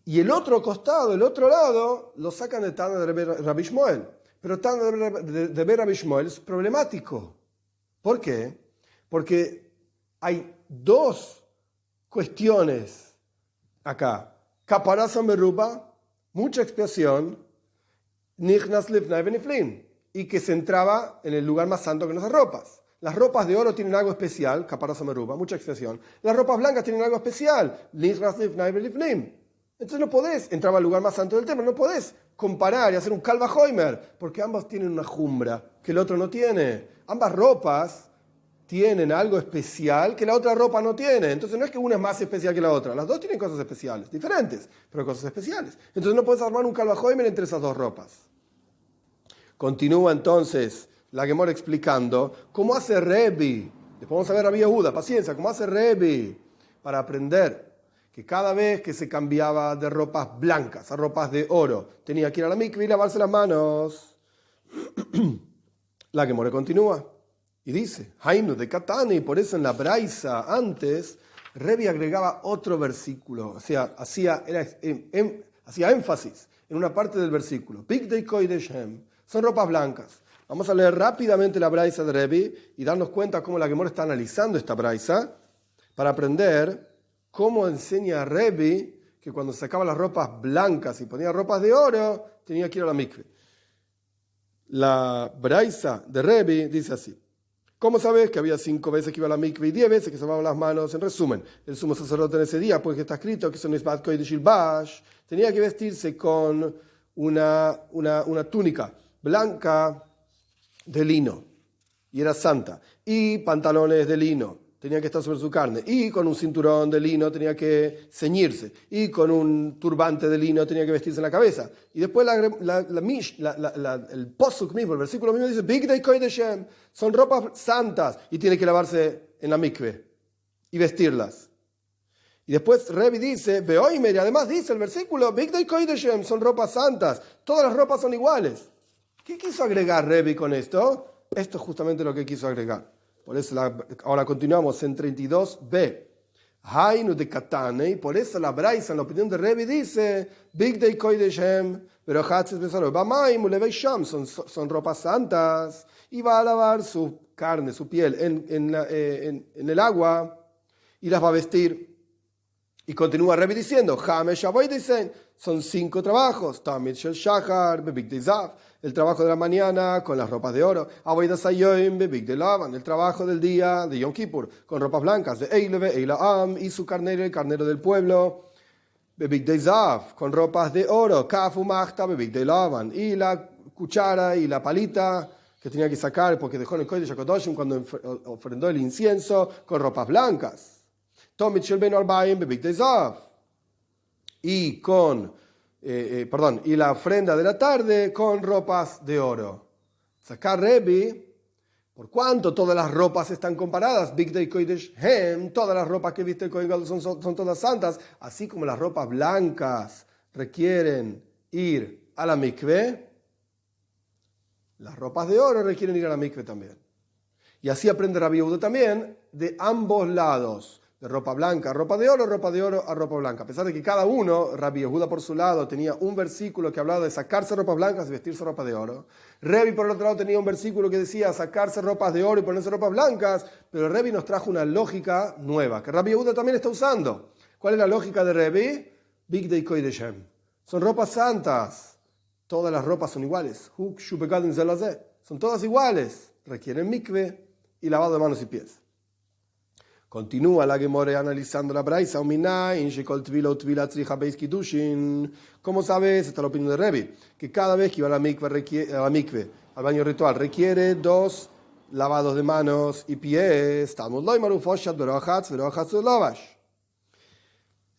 Y el otro costado, el otro lado, lo sacan de Tana de Rabbi Shmuel. Pero Tana de Rabbi Shmuel es problemático. ¿Por qué? Porque hay dos cuestiones acá. Caparazón meruba, mucha expiación, nichnas lifnai beniflim, y que se entraba en el lugar más santo que nuestras ropas. Las ropas de oro tienen algo especial, caparazón meruba, mucha expiación. Las ropas blancas tienen algo especial, nichnas lifnai beniflim. Entonces no podés entrar al lugar más santo del templo, no podés comparar y hacer un Kal Vachomer, porque ambas tienen una jumbra que el otro no tiene. Ambas ropas tienen algo especial que la otra ropa no tiene. Entonces no es que una es más especial que la otra. Las dos tienen cosas especiales, diferentes, pero cosas especiales. Entonces no puedes armar un Kal Vachomer entre esas dos ropas. Continúa entonces la Gemara explicando cómo hace Rebbe. Después vamos a ver a Rabbi Yehuda, paciencia, cómo hace Rebbe para aprender que cada vez que se cambiaba de ropas blancas a ropas de oro, tenía que ir a la mikve y lavarse las manos. La Gemara continúa y dice, Hainu de Katani, por eso en la Braisa antes, Rebbe agregaba otro versículo, o sea, hacía énfasis en una parte del versículo. Bigdei Koideshem, son ropas blancas. Vamos a leer rápidamente la Braisa de Rebbe y darnos cuenta cómo la Gemara está analizando esta Braisa para aprender cómo enseña Rebbe que cuando sacaba las ropas blancas y ponía ropas de oro, tenía que ir a la mikve. La Braisa de Rebbe dice así. ¿Cómo sabes que había 5 veces que iba a la mikve y 10 veces que se lavaban las manos? En resumen, el sumo sacerdote en ese día, porque está escrito que son Isbat Kodesh Ilbash, tenía que vestirse con una túnica blanca de lino, y era santa, y pantalones de lino, tenía que estar sobre su carne, y con un cinturón de lino tenía que ceñirse, y con un turbante de lino tenía que vestirse en la cabeza. Y después el posuk mismo, el versículo mismo dice, Bigdei Koideshem, son ropas santas, y tiene que lavarse en la mikve y vestirlas. Y después Rebbe dice, Veoimer, y además dice el versículo, Bigdei Koideshem, son ropas santas, todas las ropas son iguales. ¿Qué quiso agregar Rebbe con esto? Esto es justamente lo que quiso agregar. Por eso ahora continuamos en 32b. Hainu de Katane, y por eso la Braisa, en la opinión de Rebbe, dice, Bigdei Koideshem, pero Hatzes Besaro, Bamaim, Ulevei Sham, son ropas santas, y va a lavar su carne, su piel en el agua, y las va a vestir. Y continúa Rebbe diciendo, Hamesh Avoy dicen, son 5 trabajos, Tamid Shel Shachar, Bebigdei Zav, el trabajo de la mañana con las ropas de oro, Avodah Sayoim, Bebigdei Lavan, el trabajo del día de Yom Kippur, con ropas blancas, de Eileve, Eilaam, y su carnero, el carnero del pueblo, Bebigdei Zav, con ropas de oro, Kafu Machta, Bebigdei Lavan, y la cuchara y la palita, que tenía que sacar porque dejó en el Kodesh HaKadoshim cuando ofrendó el incienso, con ropas blancas. Tomit Shel Ben Arbaim Bebigdei Zav. Y y la ofrenda de la tarde con ropas de oro. Sacar Rebbe, por cuanto todas las ropas están comparadas, Bigdei Kodesh Hem, todas las ropas que viste el Kohen Gadol son todas santas, así como las ropas blancas requieren ir a la mikve, las ropas de oro requieren ir a la mikve también. Y así aprende Rabbi Yehuda también de ambos lados. De ropa blanca a ropa de oro a ropa blanca. A pesar de que cada uno, Rabbi Yehuda por su lado, tenía un versículo que hablaba de sacarse ropas blancas y vestirse ropa de oro. Rebbe por el otro lado tenía un versículo que decía sacarse ropas de oro y ponerse ropas blancas, pero Rebbe nos trajo una lógica nueva, que Rabbi Yehuda también está usando. ¿Cuál es la lógica de Rebbe? Bigdei Koideshem. Son ropas santas. Todas las ropas son iguales. Son todas iguales. Requieren mikve y lavado de manos y pies. Continúa la Gemore analizando la Braisa. ¿Cómo sabes? Esta es la opinión de Rebbe, que cada vez que iba a la mikve, al baño ritual, requiere 2 lavados de manos y pies.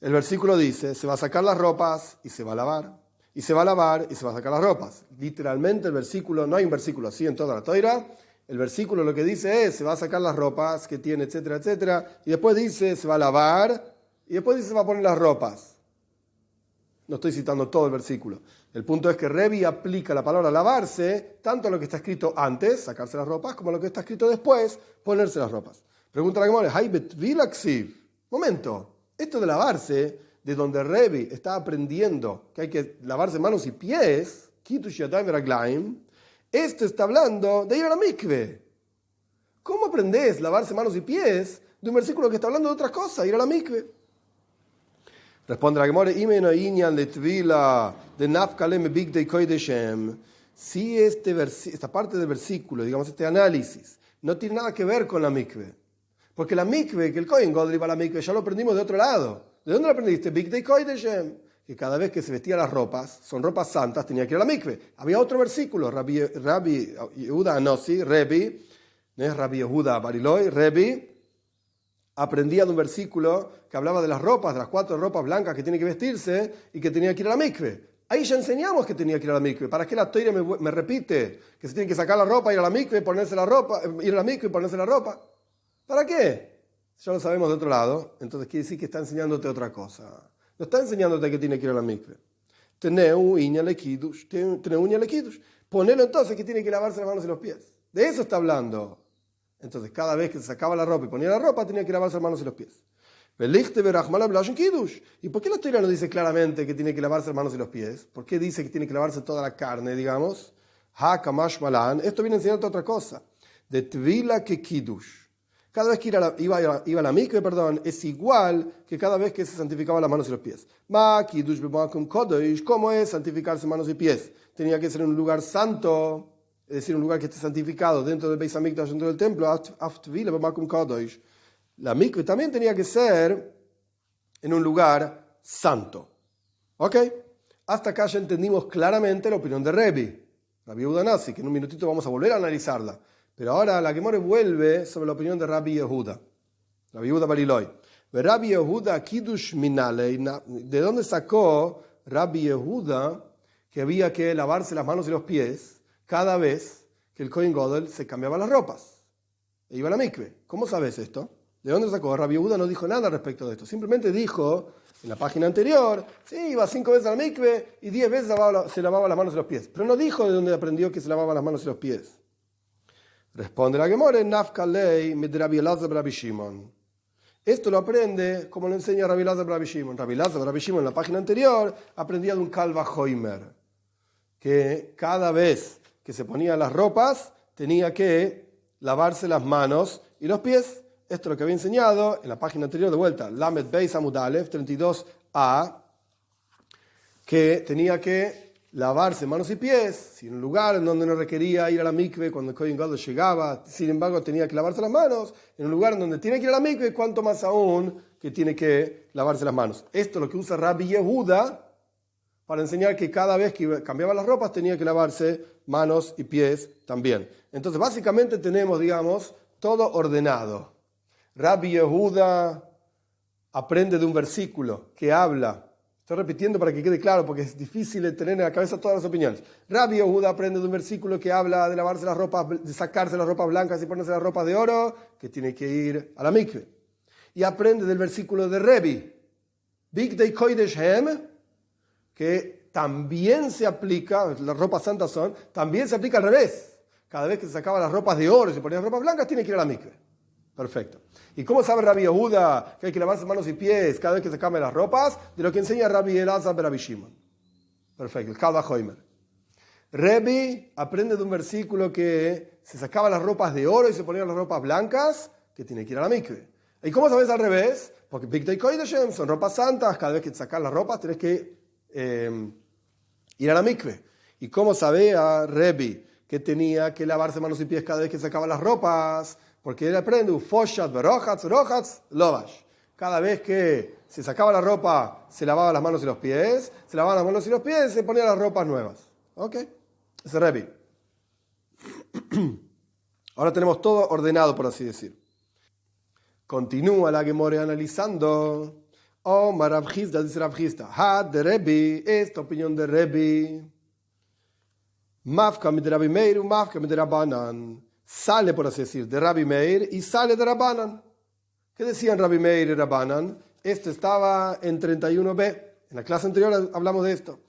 El versículo dice, se va a sacar las ropas y se va a lavar. Y se va a lavar y se va a sacar las ropas. Literalmente el versículo, no hay un versículo así en toda la Toira. El versículo lo que dice es, se va a sacar las ropas que tiene, etcétera, etcétera. Y después dice, se va a lavar. Y después dice, se va a poner las ropas. No estoy citando todo el versículo. El punto es que Rebbe aplica la palabra lavarse, tanto a lo que está escrito antes, sacarse las ropas, como a lo que está escrito después, ponerse las ropas. Pregunta la Gemara, momento, esto de lavarse, de donde Rebbe está aprendiendo que hay que lavarse manos y pies, Kiddush Yadayim Veraglaim, esto está hablando de ir a la mikve. ¿Cómo aprendés lavarse manos y pies de un versículo que está hablando de otras cosas, ir a la mikve? Responde la Gemara, si esta parte del versículo, digamos este análisis, no tiene nada que ver con la mikve. Porque la mikve, que el Kohen Gadol iba a la mikve, ya lo aprendimos de otro lado. ¿De dónde lo aprendiste? Bigdei Koideshem. Que cada vez que se vestían las ropas, son ropas santas, tenía que ir a la mikve. Había otro versículo, Rabbi Yehuda Anossi, Rebbe, no es Rabbi Yehuda Bariloi, Rebbe, aprendía de un versículo que hablaba de las ropas, de las 4 ropas blancas que tiene que vestirse y que tenía que ir a la mikve. Ahí ya enseñamos que tenía que ir a la mikve. ¿Para qué la Toira me repite que se tiene que sacar la ropa, ir a la mikve, ponerse la ropa, ir a la mikve y ponerse la ropa? ¿Para qué? Ya lo sabemos de otro lado, entonces quiere decir que está enseñándote otra cosa. No está enseñándote que tiene que ir a la mikve. Teneu iña le kiddush. Ponelo entonces que tiene que lavarse las manos y los pies. De eso está hablando. Entonces, cada vez que se sacaba la ropa y ponía la ropa, tenía que lavarse las manos y los pies. ¿Y por qué la Torah no dice claramente que tiene que lavarse las manos y los pies? ¿Por qué dice que tiene que lavarse toda la carne, digamos? Esto viene a enseñarte otra cosa. De tvila que kiddush. Cada vez que iba a la mikve, es igual que cada vez que se santificaba las manos y los pies. ¿Cómo es santificarse manos y pies? Tenía que ser en un lugar santo, es decir, un lugar que esté santificado dentro del Beis Hamikdash, dentro del templo. La mikve también tenía que ser en un lugar santo. ¿Ok? Hasta acá ya entendimos claramente la opinión de Rebbe, Rabbi Yehuda Anossi, que en un minutito vamos a volver a analizarla. Pero ahora la Gemara vuelve sobre la opinión de Rabbi Yehuda. Rabbi Yehuda bar Ilai. Rabbi Yehuda Kiddush Minalei. ¿De dónde sacó Rabbi Yehuda que había que lavarse las manos y los pies cada vez que el Kohen Gadol se cambiaba las ropas e iba a la mikve? ¿Cómo sabes esto? ¿De dónde sacó? Rabbi Yehuda no dijo nada respecto de esto. Simplemente dijo en la página anterior, sí, iba 5 veces a la mikve y 10 veces se lavaba las manos y los pies. Pero no dijo de dónde aprendió que se lavaban las manos y los pies. Responde la Gemara, Nafkalei mit Rabbi Elazar Rabbi Shimon. Esto lo aprende como lo enseña Rabbi Elazar Rabbi Shimon. Rabbi Elazar Rabbi Shimon en la página anterior aprendía de un Kal Vachomer, que cada vez que se ponían las ropas tenía que lavarse las manos y los pies. Esto es lo que había enseñado en la página anterior, de vuelta, Lamed Beis Amud Aleph 32a, que tenía que lavarse manos y pies, si en un lugar en donde no requería ir a la mikve cuando el Kohen Gadol llegaba, sin embargo tenía que lavarse las manos, en un lugar en donde tiene que ir a la mikve, cuanto más aún que tiene que lavarse las manos. Esto es lo que usa Rabbi Yehuda para enseñar que cada vez que cambiaba las ropas tenía que lavarse manos y pies también. Entonces básicamente tenemos, digamos, todo ordenado. Rabbi Yehuda aprende de un versículo que habla, estoy repitiendo para que quede claro porque es difícil de tener en la cabeza todas las opiniones. Rabbi Yehuda aprende de un versículo que habla de lavarse las ropas, de sacarse las ropas blancas y ponerse las ropas de oro, que tiene que ir a la mikve. Y aprende del versículo de Rebbe, Bigdei Kodesh Hem, que también se aplica, las ropas santas son, también se aplica al revés. Cada vez que se sacaba las ropas de oro y se ponían las ropas blancas, tiene que ir a la mikve. Perfecto. ¿Y cómo sabe Rabbi Yehuda que hay que lavarse manos y pies cada vez que se cambian las ropas? De lo que enseña Rabbi Elazar Rabbi Shimon. Perfecto, el Kal Vachomer. Rebbe aprende de un versículo que se sacaban las ropas de oro y se ponían las ropas blancas, que tiene que ir a la mikve. ¿Y cómo sabes al revés? Porque Bigdei Kodesh son ropas santas, cada vez que te sacas las ropas tienes que ir a la mikve. ¿Y cómo sabía Rebbe que tenía que lavarse manos y pies cada vez que sacaba las ropas? Porque él aprende, Ufoshat, Berochatz, Rochatz, Lovash. Cada vez que se sacaba la ropa, se lavaba las manos y los pies, se lavaban las manos y los pies, se ponían las ropas nuevas. ¿Ok? Ese es Rebbe. Ahora tenemos todo ordenado, por así decir. Continúa la Gemara analizando. Omar Rav Chisda, dice Rav Chisda, de Rebbe, esta opinión de Rebbe. Mafka mit Rabbi Meir, Mafka mit Rabbanan. Sale, por así decir, de Rabbi Meir y sale de Rabbanan. ¿Qué decían Rabbi Meir y Rabbanan? Esto estaba en 31b. En la clase anterior hablamos de esto.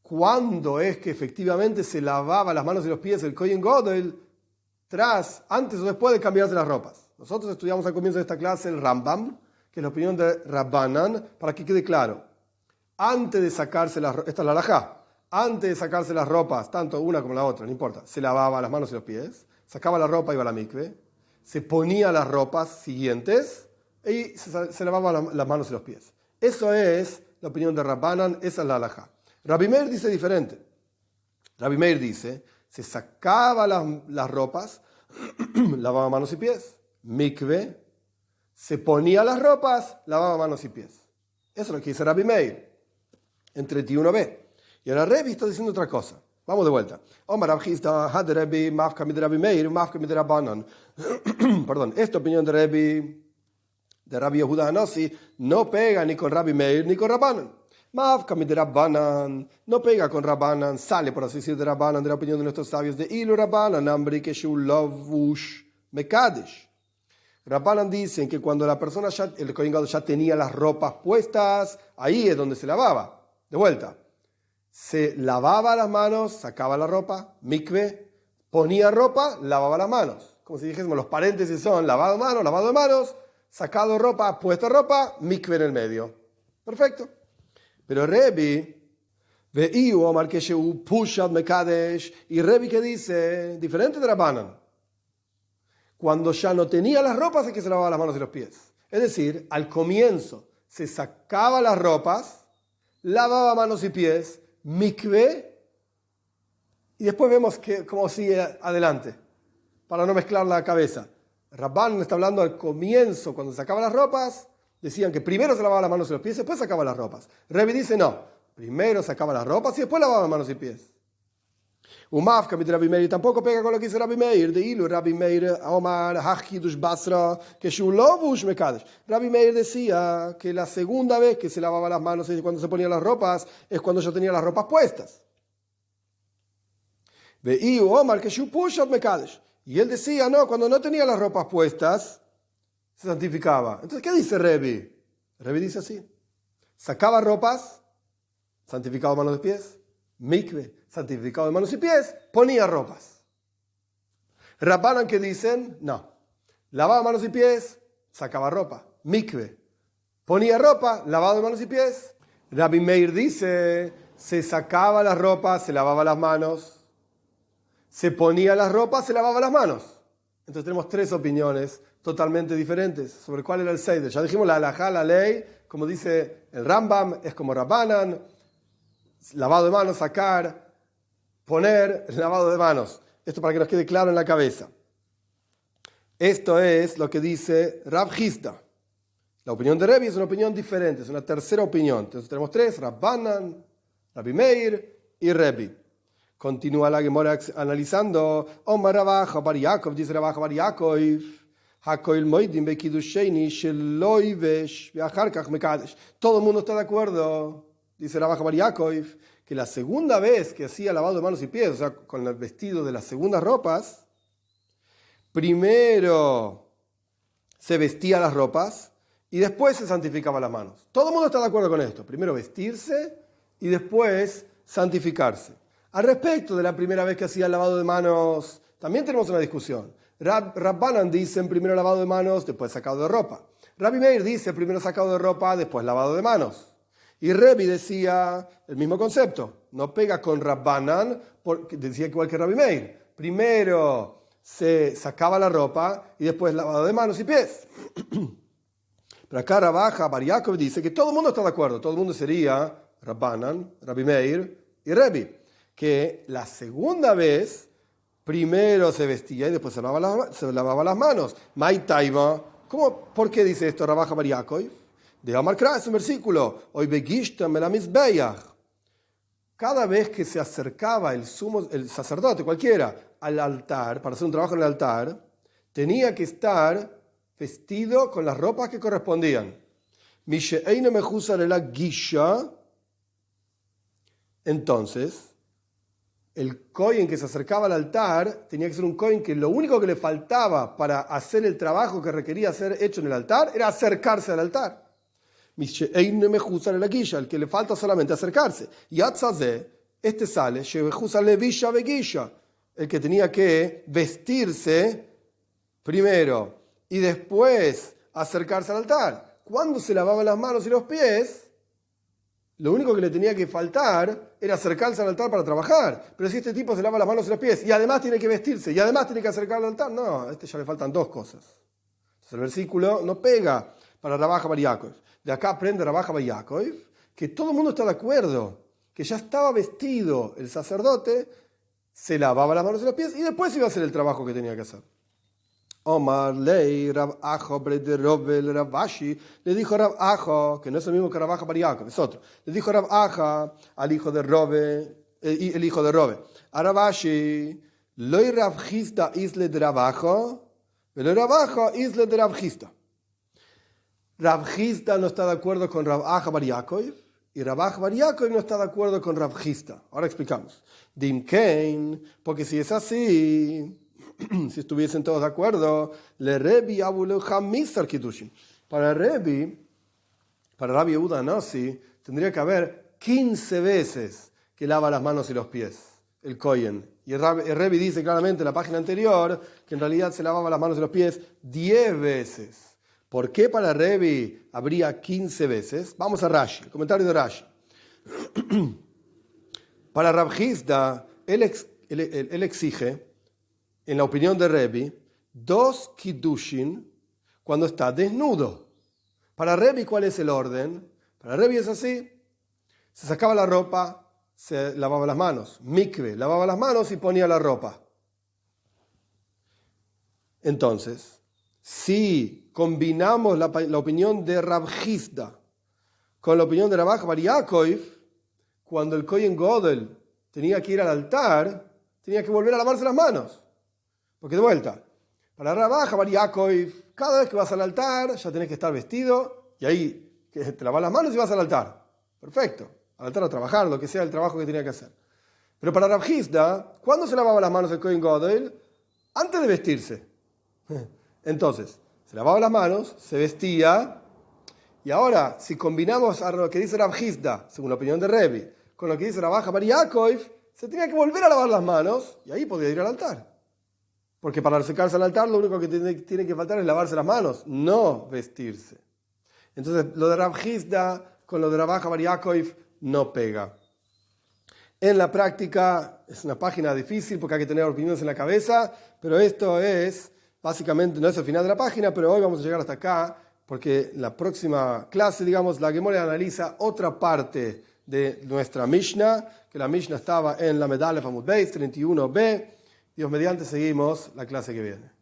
¿Cuándo es que efectivamente se lavaba las manos y los pies el Kohen Gadol antes o después de cambiarse las ropas? Nosotros estudiamos al comienzo de esta clase el Rambam, que es la opinión de Rabbanan, para que quede claro. Antes de sacarse las ropas, esta es la halajá, antes de sacarse las ropas, tanto una como la otra, no importa, se lavaba las manos y los pies, sacaba la ropa, iba a la mikve, se ponía las ropas siguientes y se lavaba las manos y los pies. Eso es la opinión de Rabbanan, esa es la halajá. Rabbi Meir dice diferente. Rabbi Meir dice, se sacaba las ropas, lavaba manos y pies, mikve, se ponía las ropas, lavaba manos y pies. Eso es lo que dice Rabbi Meir en 31b. Y ahora Rebbe está diciendo otra cosa. Vamos de vuelta. Omar Rav Chisda, had Rebbe, mafka mit Rabbi Meir, mafka mit Rabbanan. Perdón, esta opinión de Rabbi Yehuda Hanossi, no pega ni con Rabbi Meir ni con Rabbanan. Mafka mit Rabbanan, no pega con Rabbanan, sale, por así decir, de Rabbanan, de la opinión de nuestros sabios, de Ilu Rabbanan, Ambri Keshu Lovush Mekadesh. Rabbanan dicen que cuando la persona el Kohen Gadol ya tenía las ropas puestas, ahí es donde se lavaba. De vuelta. Se lavaba las manos, sacaba la ropa, mikve, ponía ropa, lavaba las manos. Como si dijésemos, los paréntesis son lavado de manos, sacado ropa, puesta ropa, mikve en el medio. Perfecto. Pero Rebbe, ve'iu omar kesheu pushat mekadesh, y Rebbe que dice, diferente de Rabbanan, cuando ya no tenía las ropas es que se lavaba las manos y los pies. Es decir, al comienzo se sacaba las ropas, lavaba manos y pies, mikve, y después vemos cómo sigue adelante, para no mezclar la cabeza. Rabban está hablando al comienzo, cuando se sacaban las ropas, decían que primero se lavaba las manos y los pies, después sacaba las ropas. Rebbe dice no, primero sacaba las ropas y después lavaba manos y pies. Umafka mit Rabbi Meir tampoco pega con lo que dice Rabbi Meir. De Ilu, Rabbi Meir, Omar, Hachidush Basra, que Shulovush Mekadesh. Rabbi Meir decía que la segunda vez que se lavaba las manos y cuando se ponía las ropas es cuando ya tenía las ropas puestas. De Ilu, Omar, que Shupushot Mekadesh. Y él decía, no, cuando no tenía las ropas puestas, se santificaba. Entonces, ¿qué dice Rebi? Rebi dice así. Sacaba ropas, santificado de manos y pies. Mikve, santificado de manos y pies, ponía ropas. Rabbanan que dicen, no. Lavaba manos y pies, sacaba ropa. Mikve, ponía ropa, lavado de manos y pies. Rabbi Meir dice, se sacaba las ropas, se lavaba las manos. Se ponía las ropas, se lavaba las manos. Entonces tenemos tres opiniones totalmente diferentes sobre cuál era el seider. Ya dijimos la halajá, la ley, como dice el Rambam, es como Rabbanan, lavado de manos, sacar, poner, lavado de manos. Esto para que nos quede claro en la cabeza. Esto es lo que dice Rav Hizda. La opinión de Rebi es una opinión diferente, es una tercera opinión. Entonces tenemos tres, Rabbanan, Rabbi Meir y Rebi. Continúa la Gemara analizando. Omar Rabaja Bar Yaakov, dice Rabaja Bar Yaakov, Hakoil Moidim Bekidusheini Sheloivesh Beacharkach Mekadesh. Todo el mundo está de acuerdo, dice Rabaja Bar Yaakov, que la segunda vez que hacía lavado de manos y pies, o sea, con el vestido de las segundas ropas, primero se vestía las ropas y después se santificaba las manos. Todo el mundo está de acuerdo con esto. Primero vestirse y después santificarse. Al respecto de la primera vez que hacía el lavado de manos, también tenemos una discusión. Rabbanan dicen primero lavado de manos, después sacado de ropa. Rabbi Meir dice primero sacado de ropa, después lavado de manos. Y Rebi decía el mismo concepto. No pega con Rabbanan, porque decía igual que Rabbi Meir. Primero se sacaba la ropa y después lavado de manos y pies. Pero acá Rabaja Bar Yaakov dice que todo el mundo está de acuerdo. Todo el mundo sería Rabbanan, Rabbi Meir y Rebi. Que la segunda vez primero se vestía y después se lavaba las manos. Mai Taiva. ¿Por qué dice esto Rabaja Bar Yaakov? De Amar Kra es un versículo. Hoy begishta melamizbeach. Cada vez que se acercaba el sacerdote, cualquiera, al altar, para hacer un trabajo en el altar, tenía que estar vestido con las ropas que correspondían. Misheine mejusa de la gisha. Entonces, el kohen que se acercaba al altar tenía que ser un kohen que lo único que le faltaba para hacer el trabajo que requería ser hecho en el altar era acercarse al altar. El que le falta solamente acercarse. Y este sale, el que tenía que vestirse primero y después acercarse al altar. Cuando se lavaban las manos y los pies, lo único que le tenía que faltar era acercarse al altar para trabajar. Pero si este tipo se lava las manos y los pies y además tiene que vestirse y además tiene que acercarse al altar, no, a este ya le faltan dos cosas. Entonces el versículo no pega para Rabaja Bar Yaakov. De acá aprende Rabaja Bar Yaakov que todo el mundo está de acuerdo, que ya estaba vestido el sacerdote, se lavaba las manos y los pies y después iba a hacer el trabajo que tenía que hacer. Omar lei Rav Ajo de Robel Rav Ashi, le dijo Rav Ajo, que no es el mismo que Rabaja Bar Yaakov, es otro. Le dijo Rav Aja al hijo de Robe, el hijo de Robe, a Rav Ashi, loi Rav Hizda isle de Rav Ajo, pero Rav Ajo isle de Rav Hizda. Rav Hizda no está de acuerdo con Rav Aja Bar Yaakov y Rav Aja Bar Yaakov no está de acuerdo con Rav Hizda. Ahora explicamos. Dim Kein, porque si es así, si estuviesen todos de acuerdo, le Rebi Abuleu Hamisar Kiddushin. Para Rabbi Yehuda Nasi, tendría que haber 15 veces que lava las manos y los pies, el Kohen. Y el Rebi dice claramente en la página anterior que en realidad se lavaba las manos y los pies 10 veces. ¿Por qué para Rebi habría 15 veces? Vamos a Rashi, el comentario de Rashi. Para Rav Hizda, él exige, en la opinión de Rebi, 2 kiddushin cuando está desnudo. Para Rebi, ¿cuál es el orden? Para Rebi es así. Se sacaba la ropa, se lavaba las manos. Mikve, lavaba las manos y ponía la ropa. Entonces, si combinamos la opinión de Rav Hizda con la opinión de Rabaja Bar Yaakov, cuando el Kohen Godel tenía que ir al altar, tenía que volver a lavarse las manos. Porque de vuelta, para Rabá, Bar Yaakov, cada vez que vas al altar ya tenés que estar vestido y ahí que te lavas las manos y vas al altar. Perfecto. Al altar a trabajar, lo que sea el trabajo que tenía que hacer. Pero para Rav Hizda, ¿cuándo se lavaba las manos el Kohen Gadol? Antes de vestirse. Entonces, se lavaba las manos, se vestía, y ahora, si combinamos a lo que dice Rav Hizda, según la opinión de Rebbe, con lo que dice Rabá Bar Yaakov, se tenía que volver a lavar las manos, y ahí podía ir al altar. Porque para acercarse al altar, lo único que tiene que faltar es lavarse las manos, no vestirse. Entonces, lo de Rav Hizda con lo de Rabá Bar Yaakov no pega. En la práctica es una página difícil porque hay que tener opiniones en la cabeza, pero esto es, básicamente, no es el final de la página, pero hoy vamos a llegar hasta acá, porque en la próxima clase, digamos, la Gemara analiza otra parte de nuestra Mishnah, que la Mishnah estaba en la Medalef Amud Beis 31b. Dios mediante, seguimos la clase que viene.